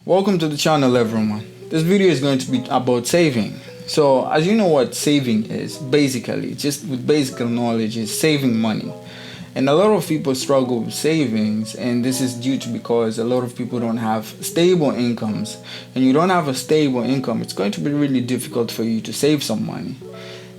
Welcome to the channel, everyone. This video is going to be about saving. So as you know what saving is, basically just with basic knowledge is saving money. And a lot of people struggle with savings, and this is due to because a lot of people don't have stable incomes. And you don't have a stable income, it's going to be really difficult for you to save some money.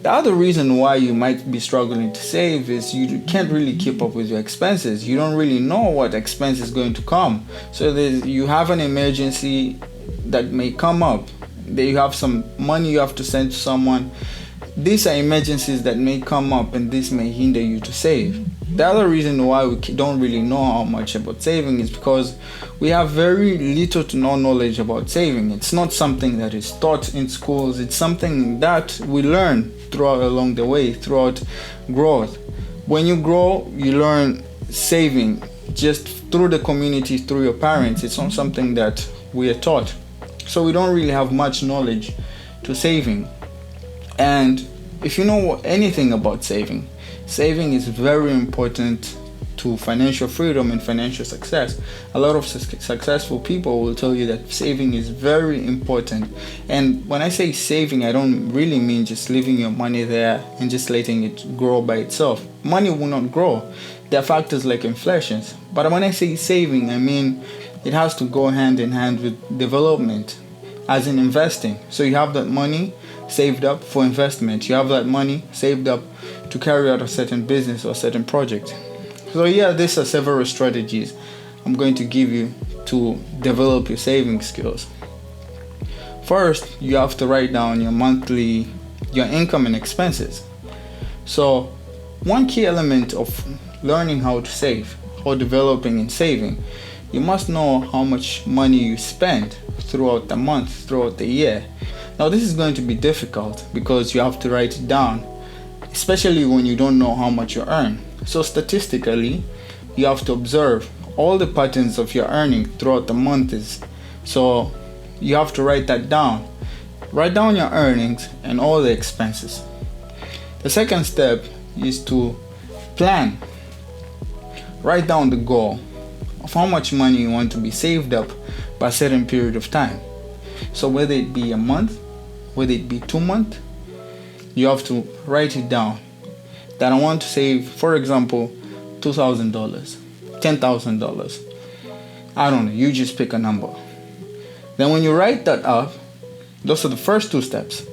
The other reason why you might be struggling to save is you can't really keep up with your expenses. You don't really know what expense is going to come. So you have an emergency that may come up. You have some money you have to send to someone. These are emergencies that may come up, and this may hinder you to save. The other reason why we don't really know how much about saving is because we have very little to no knowledge about saving. It's not something that is taught in schools. It's something that we learn throughout along the way, throughout growth. When you grow, you learn saving just through the community, through your parents. It's not something that we are taught. So we don't really have much knowledge to saving. And if you know anything about saving is very important to financial freedom and financial success. A lot of successful people will tell you that saving is very important. And when I say saving, I don't really mean just leaving your money there and just letting it grow by itself. Money will not grow. There are factors like inflation. But when I say saving, I mean it has to go hand in hand with development, as in investing. So you have that money saved up for investment. You have that money saved up to carry out a certain business or a certain project. So these are several strategies I'm going to give you to develop your saving skills. First, you have to write down your income and expenses. So one key element of learning how to save or developing and saving, you must know how much money you spend throughout the month, throughout the year. Now this is going to be difficult because you have to write it down, especially when you don't know how much you earn. So statistically, you have to observe all the patterns of your earning throughout the months. So you have to write that down. Write down your earnings and all the expenses. The second step is to plan. Write down the goal of how much money you want to be saved up by a certain period of time. So whether it be a month, whether it be 2 months, you have to write it down. That I want to save, for example, $2,000, $10,000. I don't know, you just pick a number. Then when you write that up, those are the first two steps.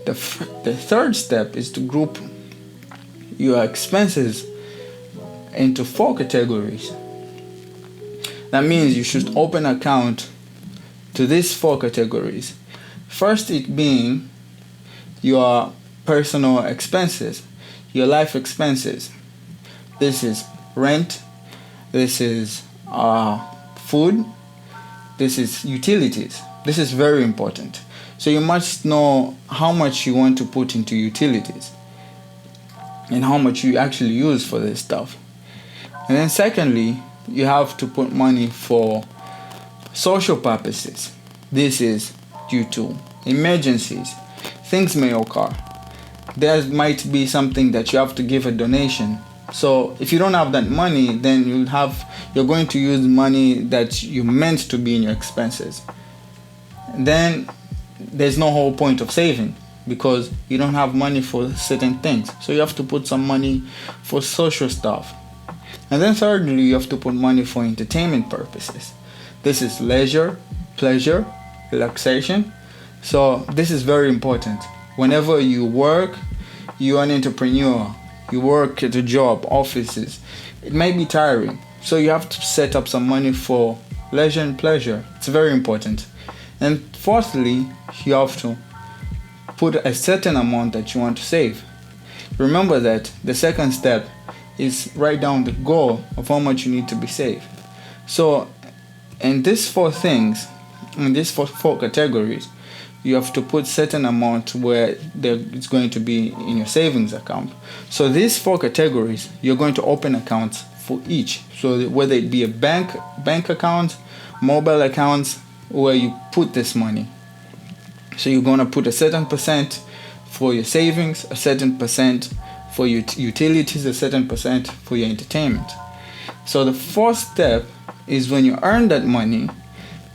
The third step is to group your expenses into 4 categories. That means you should open an account to these 4 categories. First, it being your personal expenses, your life expenses. This is rent, this is food, this is utilities. This is very important. So you must know how much you want to put into utilities and how much you actually use for this stuff. And then secondly, you have to put money for social purposes. This is due to emergencies. Things may occur. There might be something that you have to give a donation. So if you don't have that money, then you're going to use money that you meant to be in your expenses. Then there's no whole point of saving because you don't have money for certain things. So you have to put some money for social stuff. And then thirdly, you have to put money for entertainment purposes. This is leisure, pleasure, relaxation. So this is very important. Whenever you work, you're an entrepreneur, you work at a job, offices, it may be tiring. So you have to set up some money for leisure and pleasure. It's very important. And fourthly, you have to put a certain amount that you want to save. Remember that the second step is write down the goal of how much you need to be saved. So in these 4 things, in these four categories, you have to put certain amount where it's going to be in your savings account. So these 4 categories, you're going to open accounts for each. So whether it be a bank account, mobile accounts, where you put this money. So you're going to put a certain percent for your savings, a certain percent for your utilities, a certain percent for your entertainment. So the 4th step is when you earn that money,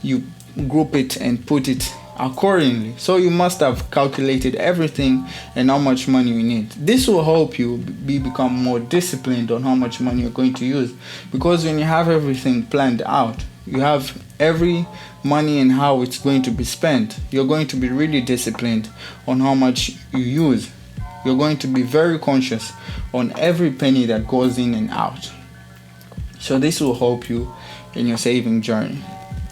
you group it and put it accordingly. So you must have calculated everything and how much money you need. This will help you become more disciplined on how much money you're going to use, because when you have everything planned out, you have every money and how it's going to be spent, you're going to be really disciplined on how much you use. You're going to be very conscious on every penny that goes in and out. So this will help you in your saving journey.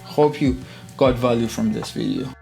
Hope you got value from this video.